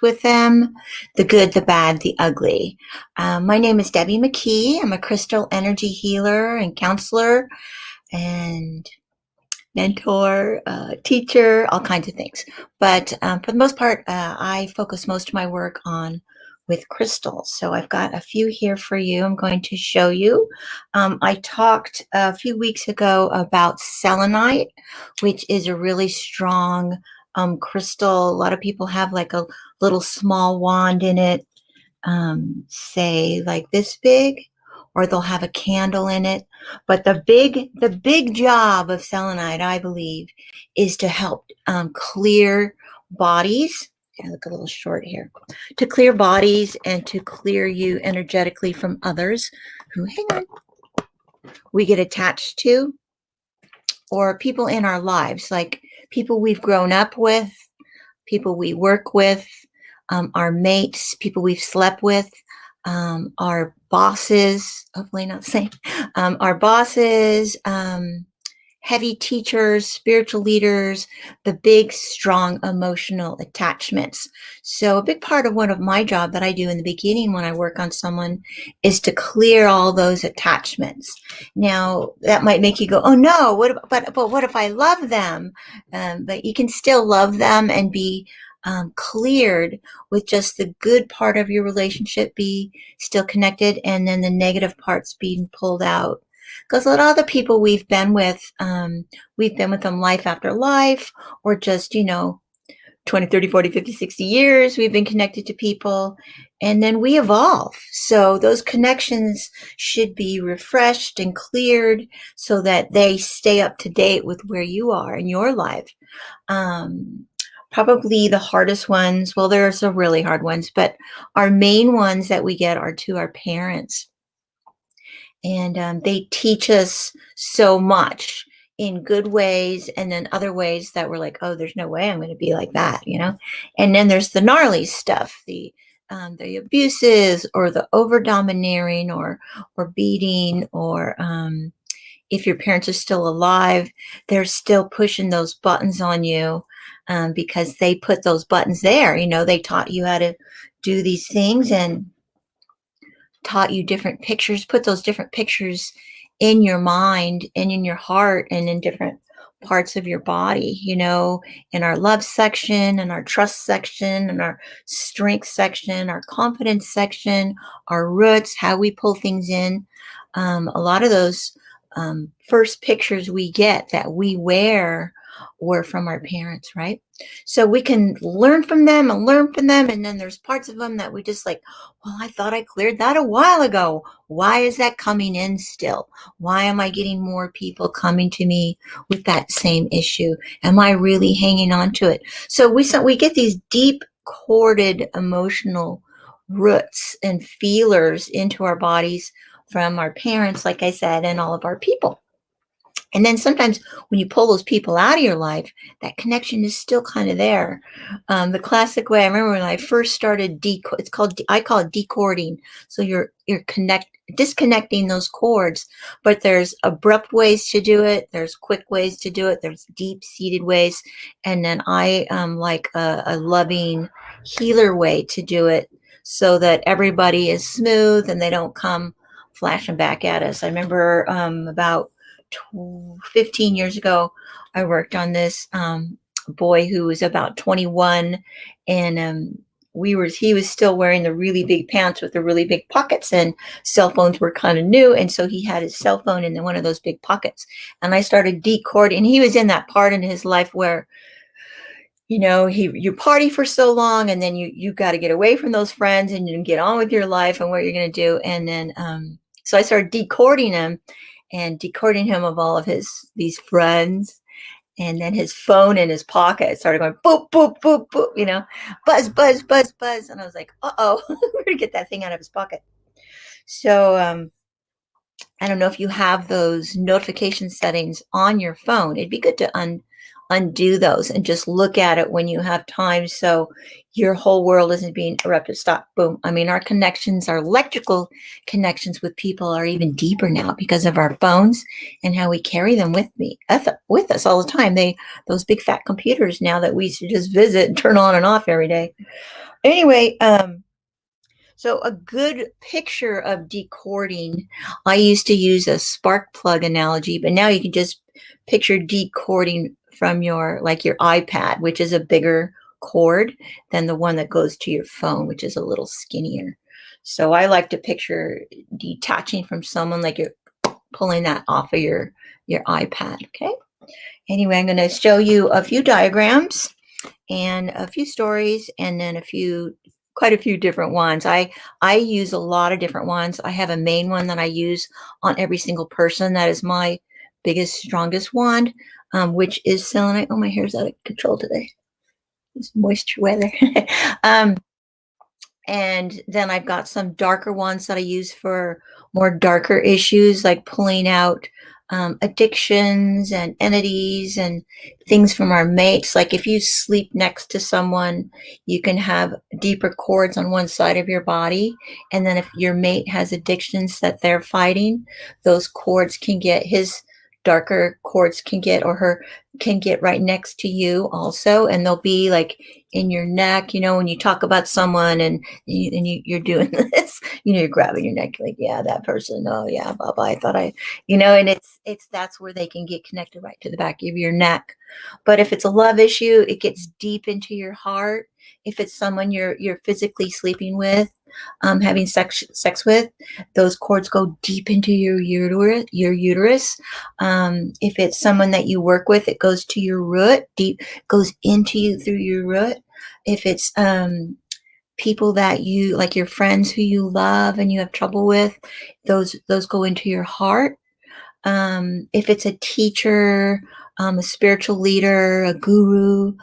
with them, the good, the bad, the ugly. My name is Debbie McKee. I'm a crystal energy healer and counselor and mentor, teacher, all kinds of things. But for the most part, I focus most of my work on with crystals. So I've got a few here for you. I'm going to show you. I talked a few weeks ago about selenite, which is a really strong crystal. A lot of people have like a little small wand in it, say like this big, or they'll have a candle in it. But the big job of selenite, I believe, is to help clear bodies. I look a little short here. To clear bodies and to clear you energetically from others who, hang on, we get attached to, or people in our lives, like people we've grown up with, people we work with, our mates, people we've slept with, our bosses, hopefully not the same, our bosses, heavy teachers, spiritual leaders, the big, strong emotional attachments. So a big part of one of my job that I do in the beginning when I work on someone is to clear all those attachments. Now, that might make you go, oh no, but what if I love them? But you can still love them and be cleared with just the good part of your relationship be still connected, and then the negative parts being pulled out. Because a lot of the people we've been with them life after life, or just, 20, 30, 40, 50, 60 years, we've been connected to people, and then we evolve. So those connections should be refreshed and cleared so that they stay up to date with where you are in your life. Probably the hardest ones, well, there are some really hard ones, but our main ones that we get are to our parents. And they teach us so much in good ways, and then other ways that we're like, oh, there's no way I'm going to be like that, And then there's the gnarly stuff, the abuses, or the over domineering, or beating, or if your parents are still alive, they're still pushing those buttons on you, because they put those buttons there. They taught you how to do these things and taught you different pictures, put those different pictures in your mind and in your heart and in different parts of your body, in our love section and our trust section and our strength section, our confidence section, our roots, how we pull things in. A lot of those first pictures we get that we wear were from our parents, right? So we can learn from them, and then there's parts of them that we just like, well, I thought I cleared that a while ago. Why is that coming in still? Why am I getting more people coming to me with that same issue? Am I really hanging on to it? So we get these deep corded emotional roots and feelers into our bodies from our parents, like I said, and all of our people. And then sometimes when you pull those people out of your life, that connection is still kind of there. The classic way, I remember when I first started, I call it decording. So you're disconnecting those cords, but there's abrupt ways to do it. There's quick ways to do it. There's deep seated ways. And then I like a loving healer way to do it so that everybody is smooth and they don't come flashing back at us. I remember about 15 years ago, I worked on this boy who was about 21, and he was still wearing the really big pants with the really big pockets, and cell phones were kind of new, and so he had his cell phone in one of those big pockets, and I started decording. He was in that part in his life where you party for so long, and then you got to get away from those friends and you get on with your life and what you're going to do. And then so I started decording him of all of these friends, and then his phone in his pocket started going boop, boop, boop, boop, buzz, buzz, buzz, buzz. And I was like, uh-oh, we're going to get that thing out of his pocket. So I don't know if you have those notification settings on your phone. It'd be good to undo those and just look at it when you have time, so your whole world isn't being interrupted. Stop, boom. I mean, our electrical connections with people are even deeper now because of our phones and how we carry them with us all the time. Those big fat computers now that we just visit and turn on and off every day. Anyway, so a good picture of decording, I used to use a spark plug analogy, but now you can just picture decording from your iPad, which is a bigger cord than the one that goes to your phone, which is a little skinnier. So I like to picture detaching from someone like you're pulling that off of your iPad. Okay. Anyway, I'm going to show you a few diagrams and a few stories, and then quite a few different ones. I use a lot of different ones. I have a main one that I use on every single person. That is my biggest, strongest wand, which is selenite. Oh, my hair's out of control today. It's moisture weather. And then I've got some darker ones that I use for more darker issues, like pulling out addictions and entities and things from our mates. Like if you sleep next to someone, you can have deeper cords on one side of your body. And then if your mate has addictions that they're fighting, those cords can get his darker cords can get, or her can get right next to you also. And they'll be like in your neck, when you talk about someone and you're doing this, you're grabbing your neck, like, yeah, that person. Oh yeah, Baba, I thought and that's where they can get connected right to the back of your neck. But if it's a love issue, it gets deep into your heart. If it's someone you're physically sleeping with, having sex with, those cords go deep into your uterus. If it's someone that you work with, it goes to your root, deep, goes into you through your root. If it's people that you like, your friends who you love and you have trouble with, those go into your heart. If it's a teacher, a spiritual leader, a guru,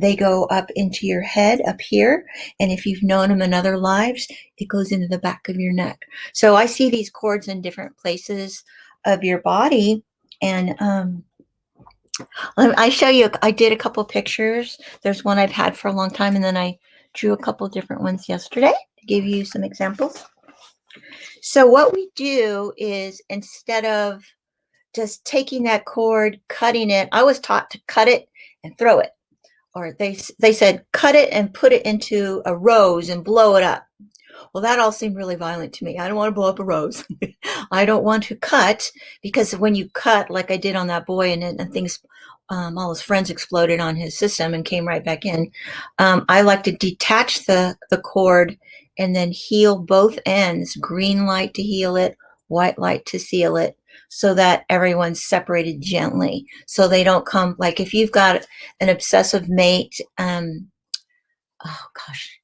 they go up into your head up here. And if you've known them in other lives, it goes into the back of your neck. So I see these cords in different places of your body. And I show you, I did a couple pictures. There's one I've had for a long time, and then I drew a couple different ones yesterday to give you some examples. So what we do is, instead of just taking that cord, cutting it, I was taught to cut it and throw it. Or they said, cut it and put it into a rose and blow it up. Well, that all seemed really violent to me. I don't want to blow up a rose. I don't want to cut, because when you cut, like I did on that boy, and things, all his friends exploded on his system and came right back in. I like to detach the cord and then heal both ends. Green light to heal it, white light to seal it, so that everyone's separated gently. So they don't come, like if you've got an obsessive mate, oh gosh,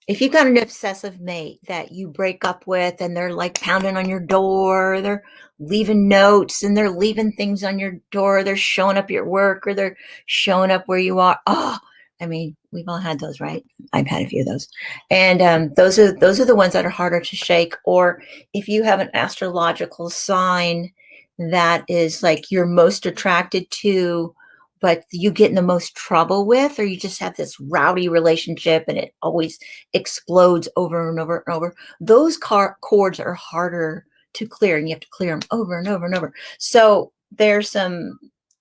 if you've got an obsessive mate that you break up with and they're like pounding on your door, they're leaving notes and they're leaving things on your door, they're showing up at your work, or they're showing up where you are. Oh, I mean, we've all had those, right? I've had a few of those. And those are the ones that are harder to shake. Or if you have an astrological sign that is like you're most attracted to, but you get in the most trouble with, or you just have this rowdy relationship and it always explodes over and over and over, those cords are harder to clear, and you have to clear them over and over and over. So there's some,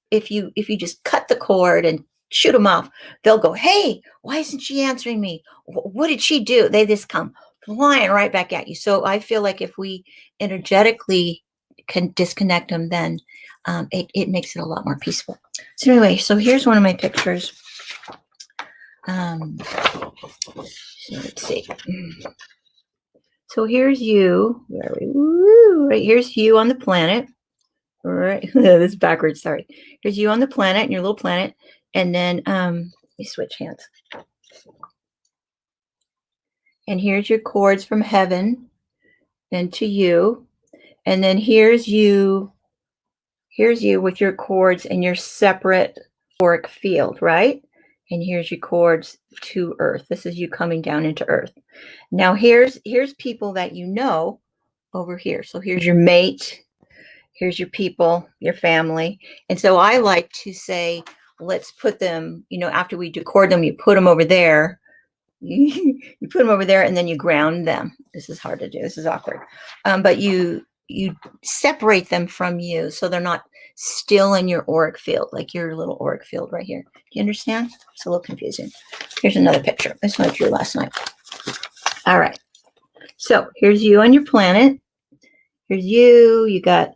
if you just cut the cord and shoot them off, they'll go, hey, why isn't she answering me? What did she do? They just come flying right back at you. So I feel like if we energetically can disconnect them, then it makes it a lot more peaceful. So anyway, so here's one of my pictures. So let's see. So here's you. Where are we? Woo, right, here's you on the planet. All right, this is backwards. Sorry. Here's you on the planet, and your little planet, and then you switch hands. And here's your cords from heaven, then to you, and then here's you. Here's you with your cords and your separate auric field, right? And here's your cords to Earth. This is you coming down into Earth. Now here's people that you know over here. So here's your mate. Here's your people, your family. And so I like to say, let's put them, after we decord them, you put them over there. You put them over there, and then you ground them. This is hard to do. This is awkward. But you separate them from you, so they're not still in your auric field, like your little auric field right here. Do you understand? It's a little confusing. Here's another picture. This one I drew last night. All right. So here's you on your planet. Here's you. You got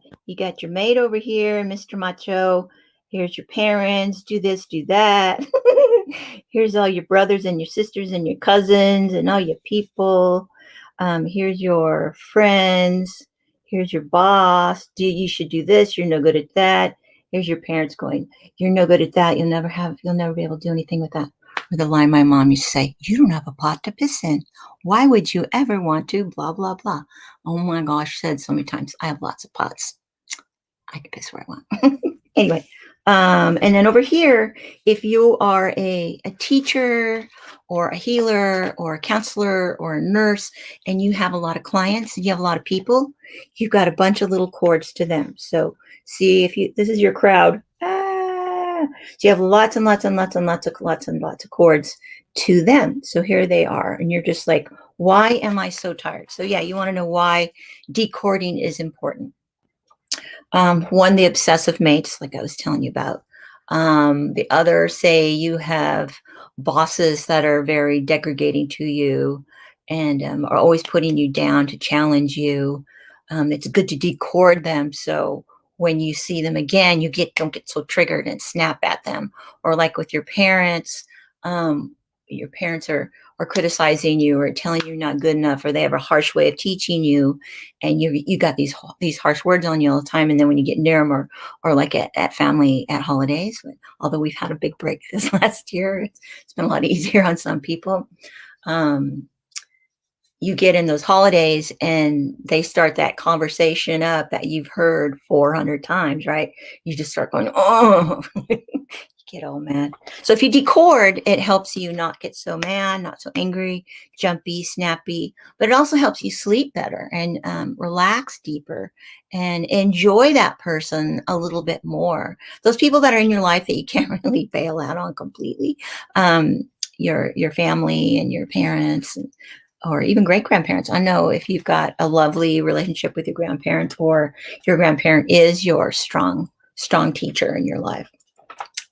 your mate over here, Mr. Macho. Here's your parents. Do this, do that. Here's all your brothers and your sisters and your cousins and all your people. Here's your friends. Here's your boss. You should do this. You're no good at that. Here's your parents going, you're no good at that. You'll never be able to do anything with that. Or the line my mom used to say, you don't have a pot to piss in. Why would you ever want to? Blah, blah, blah. Oh my gosh, said so many times. I have lots of pots. I can piss where I want. Anyway, and then over here, if you are a teacher or a healer or a counselor or a nurse, and you have a lot of clients and you have a lot of people, you've got a bunch of little cords to them. So see if this is your crowd. So you have lots and lots and lots and lots of cords to them. So here they are. And you're just like, why am I so tired? So yeah, you want to know why decording is important. One, the obsessive mates, like I was telling you about. The other, say you have bosses that are very degrading to you and are always putting you down to challenge you. It's good to decord them. So when you see them again, don't get so triggered and snap at them. Or like with your parents are criticizing you or telling you you're not good enough, or they have a harsh way of teaching you, and you got these harsh words on you all the time. And then when you get near them, or like at family at holidays, although we've had a big break this last year, it's been a lot easier on some people. You get in those holidays and they start that conversation up that you've heard 400 times, right? You just start going, oh, get all mad. So if you decord, it helps you not get so mad, not so angry, jumpy, snappy, but it also helps you sleep better and relax deeper and enjoy that person a little bit more. Those people that are in your life that you can't really bail out on completely, your family and your parents, or even great-grandparents. I know if you've got a lovely relationship with your grandparent, or your grandparent is your strong teacher in your life.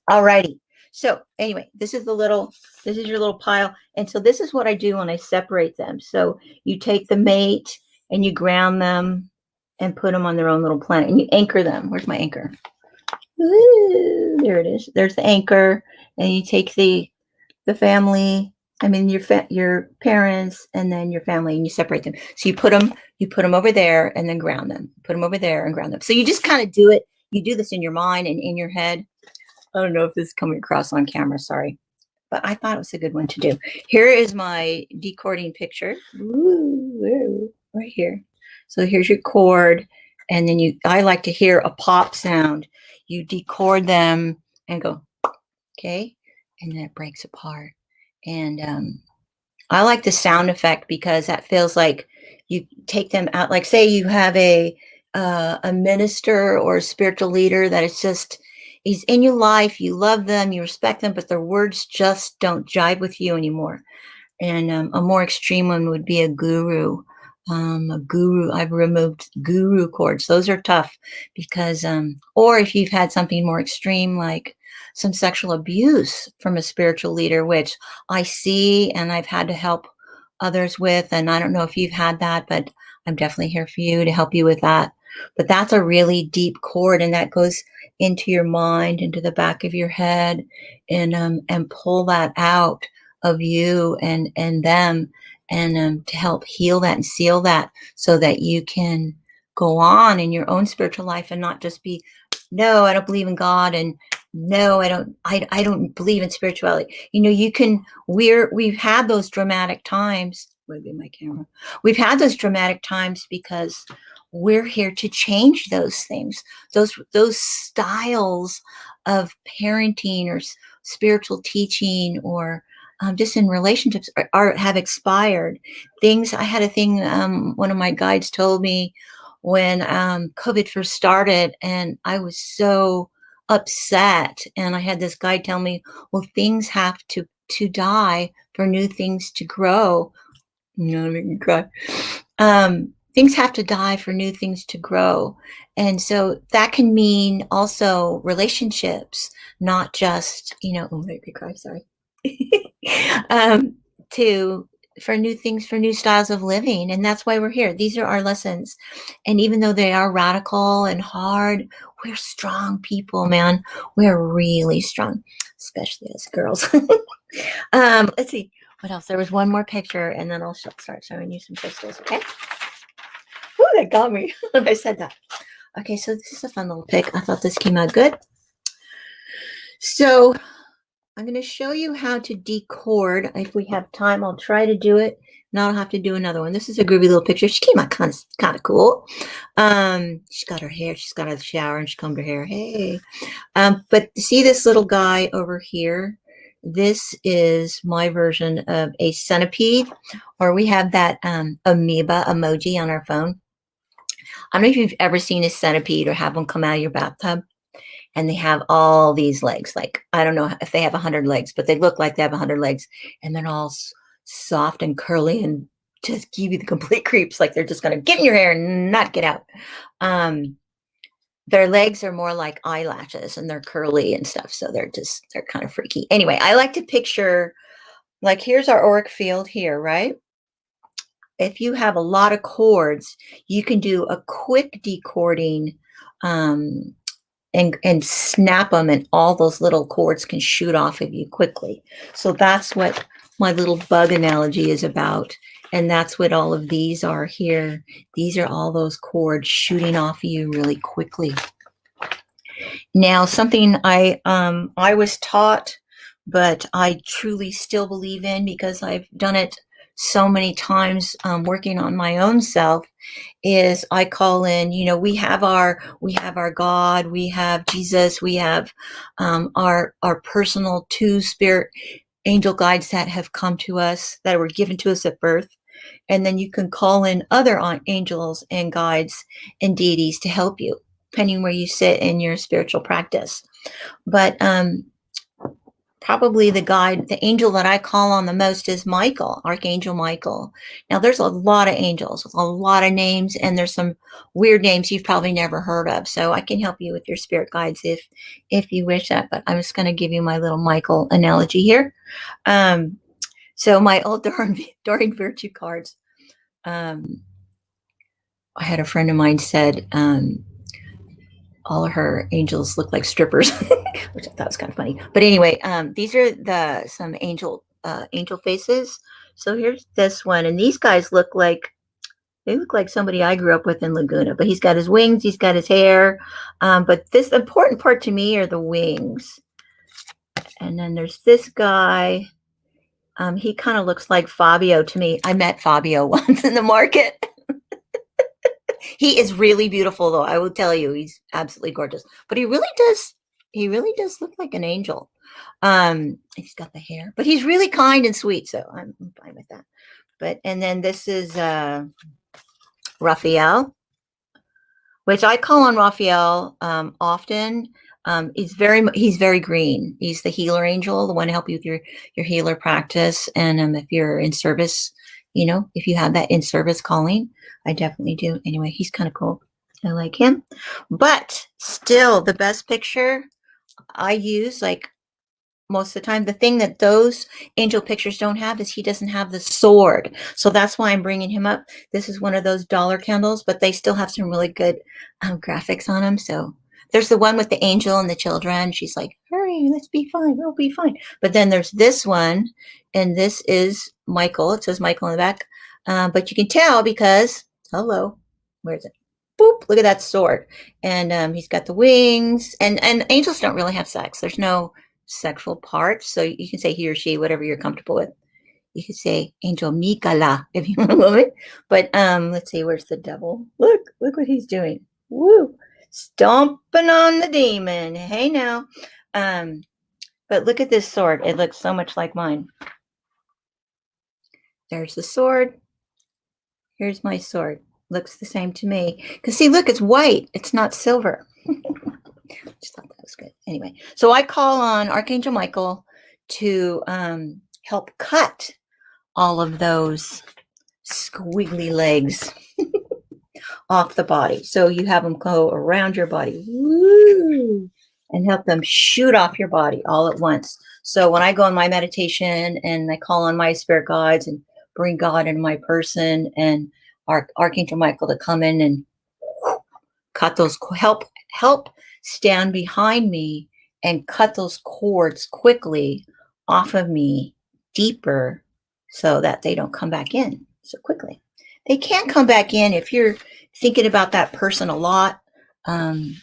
All righty. So anyway, this is your little pile. And so this is what I do when I separate them. So you take the mate and you ground them and put them on their own little planet, and you anchor them. Where's my anchor? Ooh, there it is. There's the anchor. And you take the family, your parents, and then your family, and you separate them. So you put them over there and then ground them. Put them over there and ground them. So you just kind of do it. You do this in your mind and in your head. I don't know if this is coming across on camera, sorry. But I thought it was a good one to do. Here is my decording picture. Ooh, right here. So here's your cord. And then I like to hear a pop sound. You decord them and go, okay? And then it breaks apart. And I like the sound effect because that feels like you take them out. Like say you have a minister or a spiritual leader that he's in your life, you love them, you respect them, but their words just don't jive with you anymore. And a more extreme one would be a guru. I've removed guru cords. Those are tough because, or if you've had something more extreme, like some sexual abuse from a spiritual leader, which I see and I've had to help others with. And I don't know if you've had that, but I'm definitely here for you to help you with that. But that's a really deep cord, and that goes into your mind, into the back of your head, and pull that out of you and them, and to help heal that and seal that, so that you can go on in your own spiritual life and not just be, no, I don't believe in God, and no, I don't believe in spirituality. We've had those dramatic times. Maybe my camera. We've had those dramatic times because we're here to change those things, those styles of parenting or spiritual teaching, or just in relationships have expired. I had a thing, one of my guides told me when COVID first started, and I was so upset. And I had this guide tell me, well, things have to die for new things to grow. Make me cry. things have to die for new things to grow. And so that can mean also relationships, not just, oh, make me cry, sorry. um, to for new things, for new styles of living. And that's why we're here. These are our lessons. And even though they are radical and hard, we're strong people, man. We're really strong, especially as girls. Let's see what else. There was one more picture, and then I'll start showing you some crystals, okay? Ooh, that got me when I said that. Okay, so this is a fun little pic. I thought this came out good. So I'm going to show you how to decord. If we have time, I'll try to do it. Now I'll have to do another one. This is a groovy little picture. She came out kind of cool. She's got her hair. She's got out of the shower and she combed her hair. Hey. But see this little guy over here? This is my version of a centipede, or we have that amoeba emoji on our phone. I don't know if you've ever seen a centipede or have one come out of your bathtub. And they have all these legs. Like, I don't know if they have 100 legs, but they look like they have 100 legs. And they're all soft and curly and just give you the complete creeps. Like they're just going to get in your hair and not get out. Their legs are more like eyelashes and they're curly and stuff. So they're kind of freaky. Anyway, I like to picture, like, here's our auric field here, right? If you have a lot of cords, you can do a quick decording and snap them, and all those little cords can shoot off of you quickly. So that's what my little bug analogy is about. And that's what all of these are here. These are all those cords shooting off of you really quickly. Now, something I was taught, but I truly still believe in because I've done it so many times working on my own self, is I call in, we have our God, we have Jesus, we have our personal two spirit angel guides that have come to us, that were given to us at birth. And then you can call in other angels and guides and deities to help you, depending where you sit in your spiritual practice. But probably the angel that I call on the most is Michael, Archangel Michael. Now, there's a lot of angels, a lot of names, and there's some weird names you've probably never heard of. So I can help you with your spirit guides if you wish that. But I'm just going to give you my little Michael analogy here. So my old Doreen Virtue cards, I had a friend of mine said, all of her angels look like strippers, which I thought was kind of funny. But anyway, these are some angel faces. So here's this one, and these guys look like somebody I grew up with in Laguna. But he's got his wings, he's got his hair. But the important part to me are the wings. And then there's this guy. He kind of looks like Fabio to me. I met Fabio once in the market. He is really beautiful, though. I will tell you, he's absolutely gorgeous. But he really does look like an angel. He's got the hair, but he's really kind and sweet, so I'm fine with that. And then this is Raphael, which I call on Raphael often. He's very green. He's the healer angel, the one to help you with your healer practice. And if you're in service, if you have that in service calling, I definitely do. Anyway, he's kind of cool. I like him. But still, the best picture I use, like most of the time, the thing that those angel pictures don't have is he doesn't have the sword. So that's why I'm bringing him up. This is one of those dollar candles, but they still have some really good graphics on them. So there's the one with the angel and the children. She's like, hurry, let's be fine. We'll be fine. But then there's this one, and this is Michael. It says Michael in the back. But you can tell because, hello, where is it? Boop, look at that sword. And he's got the wings. And angels don't really have sex. There's no sexual parts. So you can say he or she, whatever you're comfortable with. You could say Angel Mikala if you want a woman. But let's see, where's the devil? Look what he's doing. Woo! Stomping on the demon. Hey now. But look at this sword. It looks so much like mine. There's the sword. Here's my sword. Looks the same to me. Because see, look, it's white. It's not silver. Just thought that was good. Anyway, so I call on Archangel Michael to help cut all of those squiggly legs. off the body. So you have them go around your body, woo, and help them shoot off your body all at once. So when I go in my meditation and I call on my spirit guides and bring God into my person and Archangel Michael to come in and cut those, help stand behind me and cut those cords quickly off of me deeper so that they don't come back in so quickly. They can't come back in if you're thinking about that person a lot, and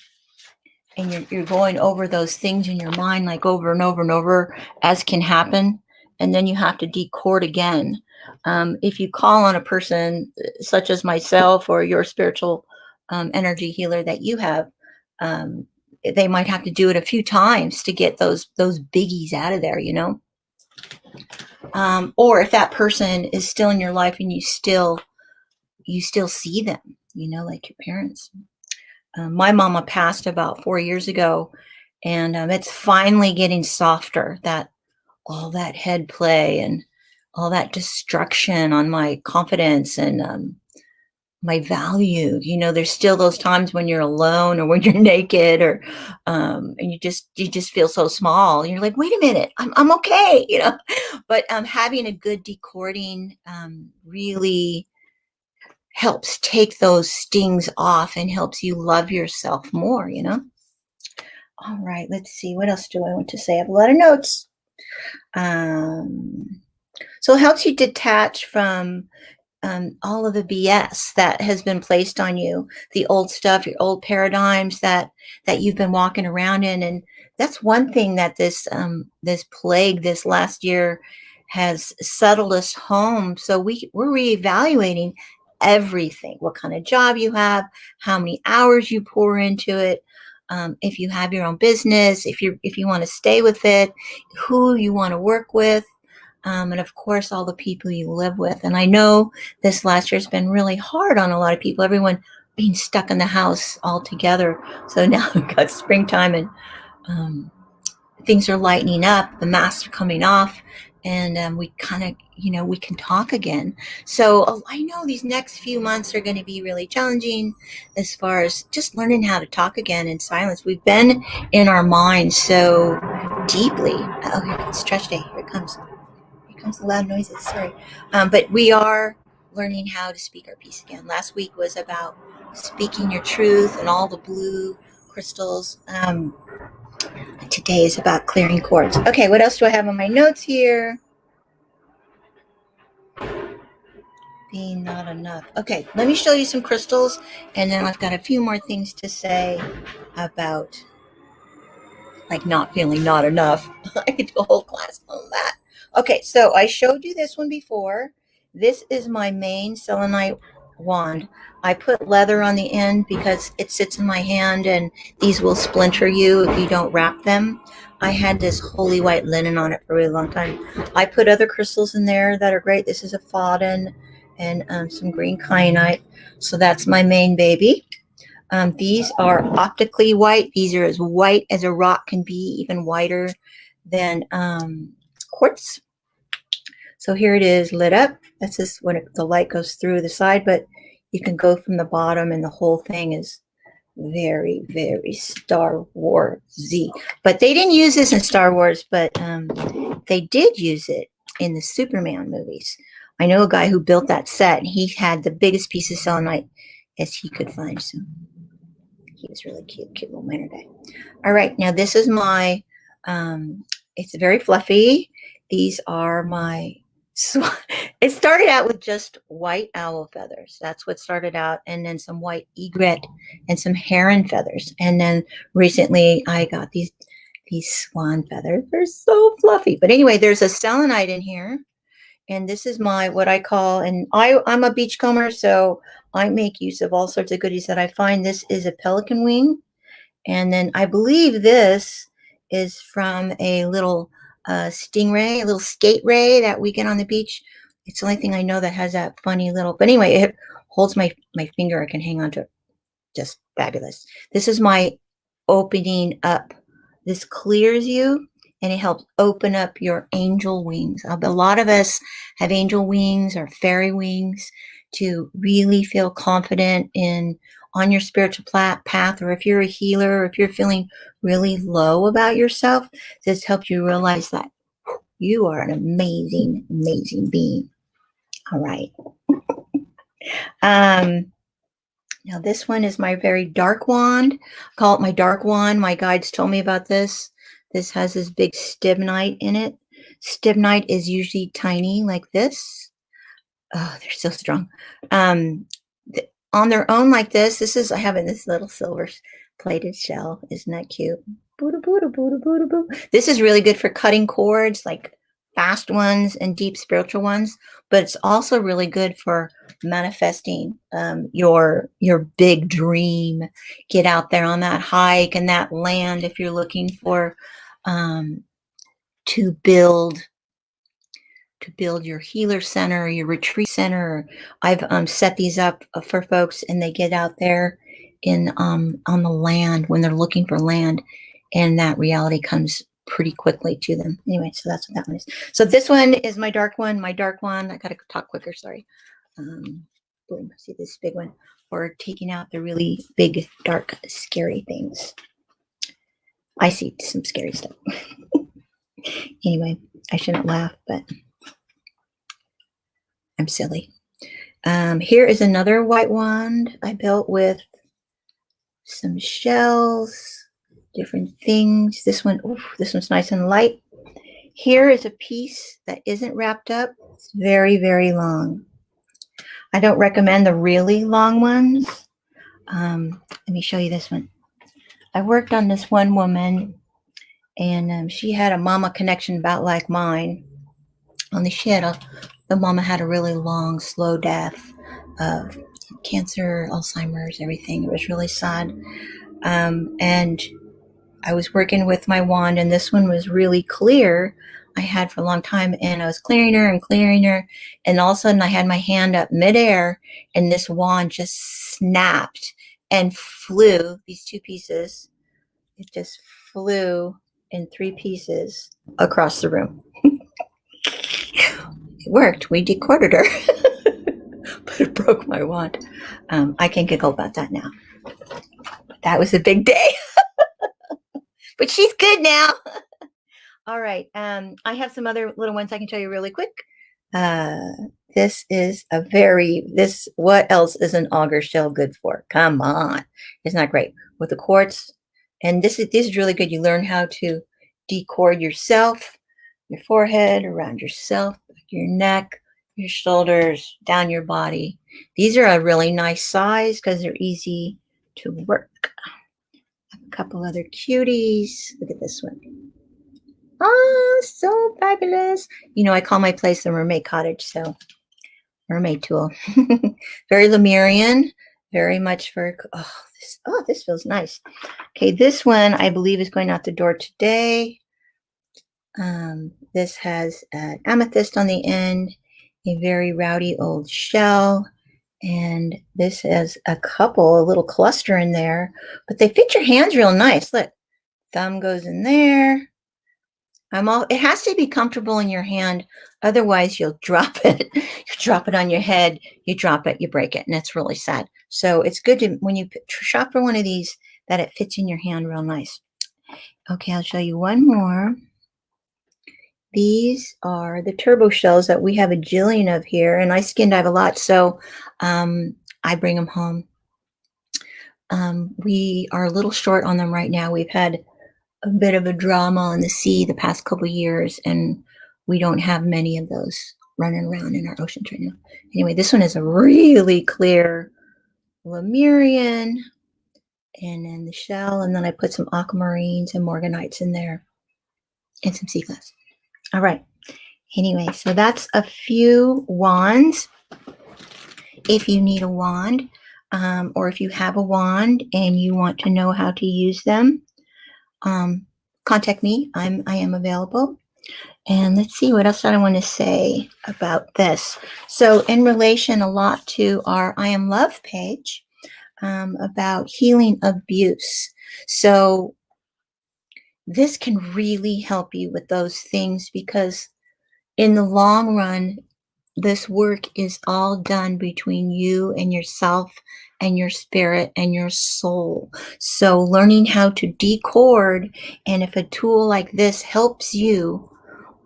you're going over those things in your mind like over and over and over, as can happen, and then you have to decord again. If you call on a person such as myself or your spiritual energy healer that you have, they might have to do it a few times to get those biggies out of there, or if that person is still in your life and you still see them, like your parents. My mama passed about 4 years ago, and it's finally getting softer, that all that head play and all that destruction on my confidence and my value. There's still those times when you're alone or when you're naked, or and you just feel so small. You're like, wait a minute, I'm okay, But having a good decording really helps take those stings off and helps you love yourself more. All right, let's see. What else do I want to say? I have a lot of notes. So it helps you detach from all of the BS that has been placed on you, the old stuff, your old paradigms that you've been walking around in. And that's one thing that this plague this last year has settled us home. So we're reevaluating everything, what kind of job you have, how many hours you pour into it, if you have your own business, if you want to stay with it, who you want to work with, and of course all the people you live with. And I know this last year has been really hard on a lot of people, everyone being stuck in the house all together. So now we've got springtime and things are lightening up, the masks are coming off, and we kind of, we can talk again. So I know these next few months are going to be really challenging as far as just learning how to talk again in silence. We've been in our minds so deeply. Oh, here comes stretch day. Here comes the loud noises. Sorry. But we are learning how to speak our piece again. Last week was about speaking your truth and all the blue crystals. Today is about clearing cords. Okay, what else do I have on my notes here? Being not enough. Okay, let me show you some crystals, and then I've got a few more things to say about like not feeling not enough. I could do a whole class on that. Okay, so I showed you this one before. This is my main selenite wand. I put leather on the end because it sits in my hand and these will splinter you if you don't wrap them. I had this holy white linen on it for a really long time. I put other crystals in there that are great. This is a faden and some green kyanite. So that's my main baby. These are optically white. These are as white as a rock can be, even whiter than quartz. So here it is lit up. That's just when the light goes through the side, but you can go from the bottom and the whole thing is very, very Star Wars-y. But they didn't use this in Star Wars, but they did use it in the Superman movies. I know a guy who built that set, and he had the biggest piece of selenite as he could find. So he was really cute little miner guy. All right, now this is my, it's very fluffy. These are my, it started out with just white owl feathers. That's what started out, and then some white egret and some heron feathers. And then recently I got these swan feathers. They're so fluffy. But anyway, there's a selenite in here. And this is my, what I call, and I'm a beachcomber, so I make use of all sorts of goodies that I find. This is a pelican wing. And then I believe this is from a little stingray, a little skate ray that we get on the beach. It's the only thing I know that has that funny little, but anyway, it holds my finger. I can hang on to it. Just fabulous. This is my opening up. This clears you. And it helps open up your angel wings. A lot of us have angel wings or fairy wings. to really feel confident on your spiritual path, or if you're a healer, or if you're feeling really low about yourself, this helps you realize that you are an amazing, amazing being. All right. Now this one is my very dark wand. I call it my dark wand. My guides told me about this. This has this big stibnite in it. Stibnite is usually tiny like this. Oh, they're so strong. On their own like this I have in this little silver plated shell. Isn't that cute? This is really good for cutting cords, like fast ones and deep spiritual ones, but it's also really good for manifesting your big dream. Get out there on that hike and that land if you're looking for to build your healer center, your retreat center. I've set these up for folks, and they get out there on the land when they're looking for land, and that reality comes pretty quickly to them. Anyway, so that's what that one is. So this one is my dark one. My dark one. I got to talk quicker. Sorry. Boom. See this big one for taking out the really big, dark, scary things. I see some scary stuff. Anyway, I shouldn't laugh, but I'm silly. Here is another white wand I built with some shells, different things. This one's nice and light. Here is a piece that isn't wrapped up. It's very, very long. I don't recommend the really long ones. Let me show you this one. I worked on this one woman, and she had a mama connection about like mine. Only the mama had a really long, slow death of cancer, Alzheimer's, everything. It was really sad. And I was working with my wand, and this one was really clear. I had for a long time, and I was clearing her, and all of a sudden I had my hand up midair, and this wand just snapped and flew. These two pieces, it just flew in 3 pieces across the room. It worked. We decorded her, but it broke my wand. I can giggle about that now. But that was a big day. But she's good now. All right. I have some other little ones I can show you really quick. This is what else is an auger shell good for? Come on. Isn't that great? With the quartz. And this is really good. You learn how to decord yourself, your forehead, around yourself, your neck, your shoulders, down your body. These are a really nice size because they're easy to work. A couple other cuties. Look at this one. Oh, so fabulous. I call my place the Mermaid Cottage, so mermaid tool. Very Lemurian, very much for, this feels nice. Okay, this one I believe is going out the door today. This has an amethyst on the end, a very rowdy old shell, and this has a little cluster in there, but they fit your hands real nice. Look, thumb goes in there. It has to be comfortable in your hand, otherwise you'll drop it. You drop it on your head, you drop it, you break it, and it's really sad. So it's good to, when you shop for one of these, that it fits in your hand real nice. Okay, I'll show you one more. These are the turbo shells that we have a jillion of here, and I skin dive a lot, so I bring them home. We are a little short on them right now. We've had a bit of a drama on the sea the past couple of years, and we don't have many of those running around in our oceans right now. Anyway, this one is a really clear Lemurian, and then the shell, and then I put some aquamarines and morganites in there, and some sea glass. All right. Anyway, so that's a few wands. If you need a wand, or if you have a wand and you want to know how to use them, contact me. I am available. And let's see, what else I want to say about this. So in relation a lot to our I Am Love page, about healing abuse. So this can really help you with those things, because in the long run, this work is all done between you and yourself and your spirit and your soul. So learning how to decord, and if a tool like this helps you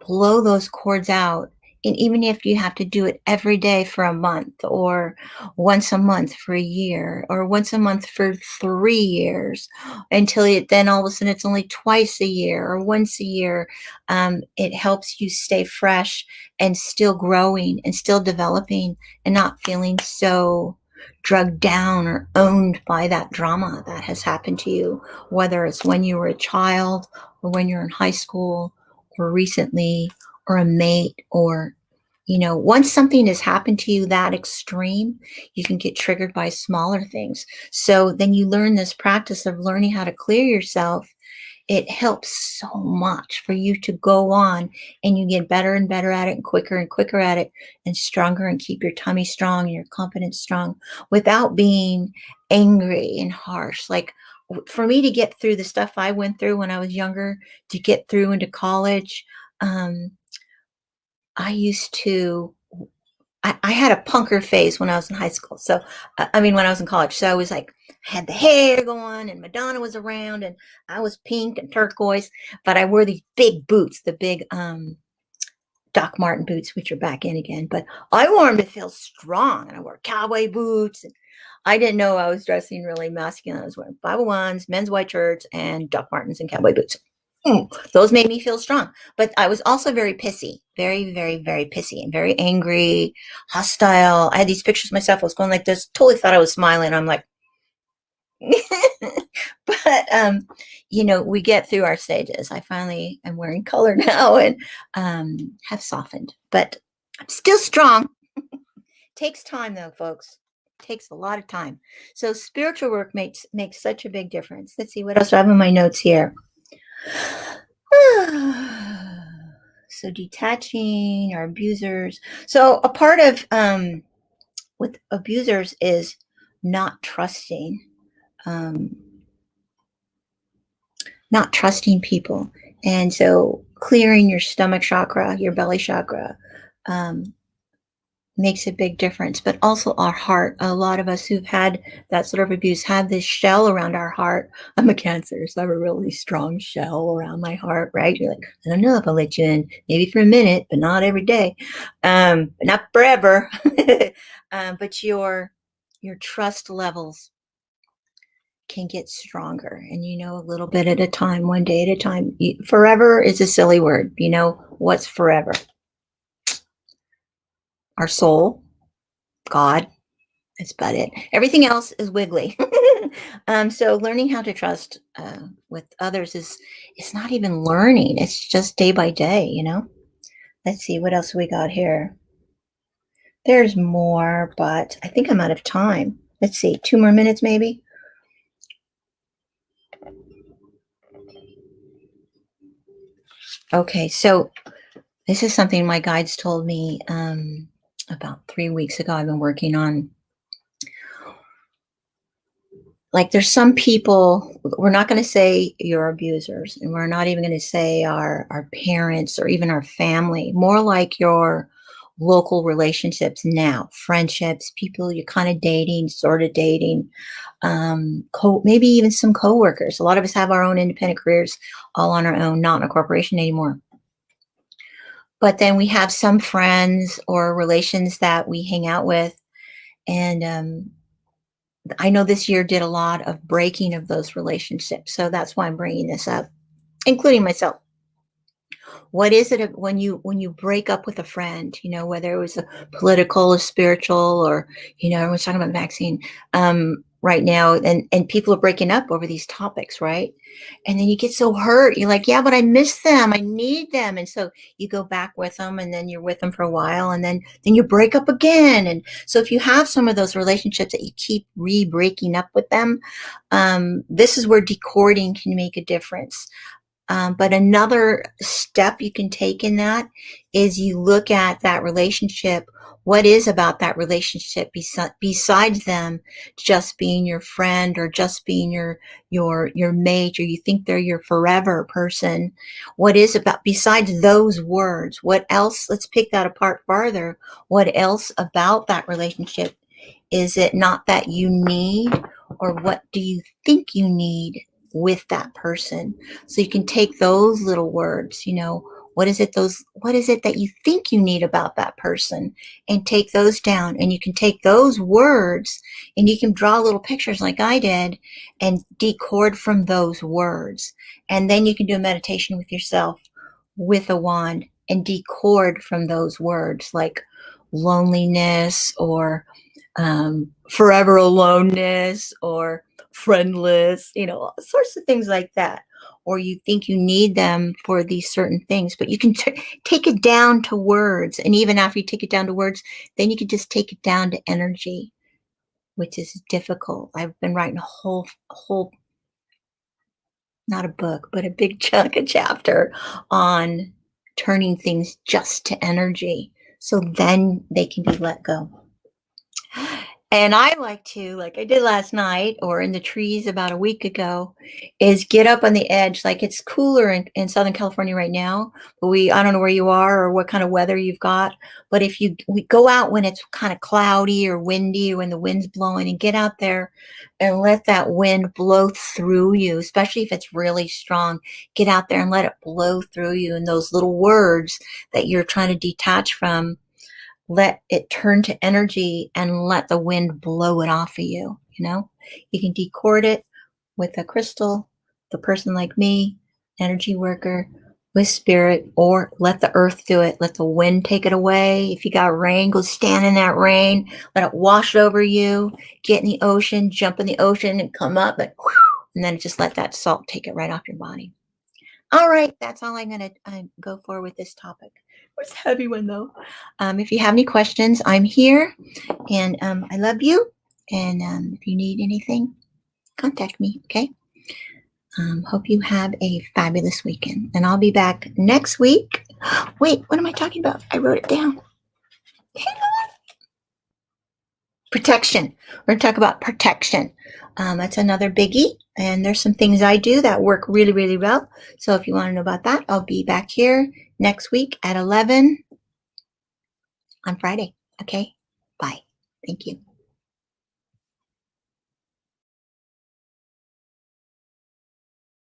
blow those cords out, and even if you have to do it every day for a month, or once a month for a year, or once a month for 3 years, until then all of a sudden it's only twice a year or once a year, it helps you stay fresh and still growing and still developing and not feeling so drugged down or owned by that drama that has happened to you, whether it's when you were a child or when you're in high school or recently, or a mate, or once something has happened to you that extreme, you can get triggered by smaller things. So then you learn this practice of learning how to clear yourself. It helps so much for you to go on, and you get better and better at it, and quicker at it, and stronger, and keep your tummy strong and your confidence strong without being angry and harsh. Like, for me to get through the stuff I went through when I was younger, to get through into college, um, I used to I had a punker phase when I was in high school. So, I mean, when I was in college. So I was like, I had the hair going, and Madonna was around, and I was pink and turquoise, but I wore these big boots, the big Doc Marten boots, which are back in again. But I wore them to feel strong, and I wore cowboy boots. And I didn't know I was dressing really masculine. I was wearing 501s, men's white shirts, and Doc Martens and cowboy boots. Those made me feel strong. But I was also very pissy, very, very, very pissy, and very angry, hostile. I had these pictures of myself. I was going like this, totally thought I was smiling. I'm like, but we get through our stages. I finally am wearing color now, and have softened, but I'm still strong. Takes time though, folks. Takes a lot of time. So spiritual work makes such a big difference. Let's see what else I have in my notes here. So detaching our abusers. So a part of with abusers is not trusting, people. And so clearing your stomach chakra, your belly chakra, makes a big difference. But also our heart. A lot of us who've had that sort of abuse have this shell around our heart. I'm a Cancer, so I have a really strong shell around my heart, right? You're like, I don't know if I'll let you in, maybe for a minute, but not every day, but not forever. But your trust levels can get stronger, and a little bit at a time, one day at a time. Forever is a silly word. What's forever? Our soul, God. That's about it. Everything else is wiggly. So learning how to trust with others it's not even learning. It's just day by day. Let's see, what else we got here. There's more, but I think I'm out of time. Let's see, 2 more minutes maybe. Okay, so this is something my guides told me about 3 weeks ago. I've been working on. Like, there's some people, we're not going to say your abusers, and we're not even going to say our parents or even our family, more like your local relationships now, friendships, people you're kind of dating, sort of dating, maybe even some coworkers. A lot of us have our own independent careers, all on our own, not in a corporation anymore. But then we have some friends or relations that we hang out with, and I know this year did a lot of breaking of those relationships. So that's why I'm bringing this up, including myself. What is it when you break up with a friend, whether it was a political or spiritual, or, everyone's talking about vaccine right now, and people are breaking up over these topics, right? And then you get so hurt. You're like, yeah, but I miss them. I need them. And so you go back with them, and then you're with them for a while, and then you break up again. And so if you have some of those relationships that you keep re-breaking up with them, this is where decording can make a difference. But another step you can take in that is you look at that relationship. What is about that relationship besides them just being your friend or just being your mate, or you think they're your forever person? What is about besides those words? What else? Let's pick that apart farther. What else about that relationship is it not that you need, or what do you think you need with that person? So you can take those little words, what is it that you think you need about that person, and take those down. And you can take those words and you can draw little pictures like I did and decord from those words. And then you can do a meditation with yourself with a wand and decord from those words, like loneliness, or forever aloneness, or friendless, all sorts of things like that. Or you think you need them for these certain things, but you can take it down to words. And even after you take it down to words, then you can just take it down to energy, which is difficult. I've been writing a whole, not a book, but a big chunk, a chapter on turning things just to energy. So then they can be let go. And I like to, like I did last night or in the trees about a week ago, is get up on the edge. Like, it's cooler in Southern California right now, but I don't know where you are or what kind of weather you've got. But if we go out when it's kind of cloudy or windy, or when the wind's blowing, and get out there and let that wind blow through you, especially if it's really strong. Get out there and let it blow through you. And those little words that you're trying to detach from, let it turn to energy and let the wind blow it off of you. You can decord it with a crystal, the person like me, energy worker, with spirit, or let the earth do it. Let the wind take it away. If you got rain, go stand in that rain, let it wash over you. Get in the ocean, jump in the ocean and come up, and then just let that salt take it right off your body. All right, that's all I'm going to go for with this topic. It's a heavy one, though. If you have any questions, I'm here, and I love you. And if you need anything, contact me, okay? Hope you have a fabulous weekend, and I'll be back next week. Wait, what am I talking about? I wrote it down. Protection. We're going to talk about protection. That's another biggie. And there's some things I do that work really, really well. So if you want to know about that, I'll be back here next week at 11 on Friday. Okay? Bye. Thank you.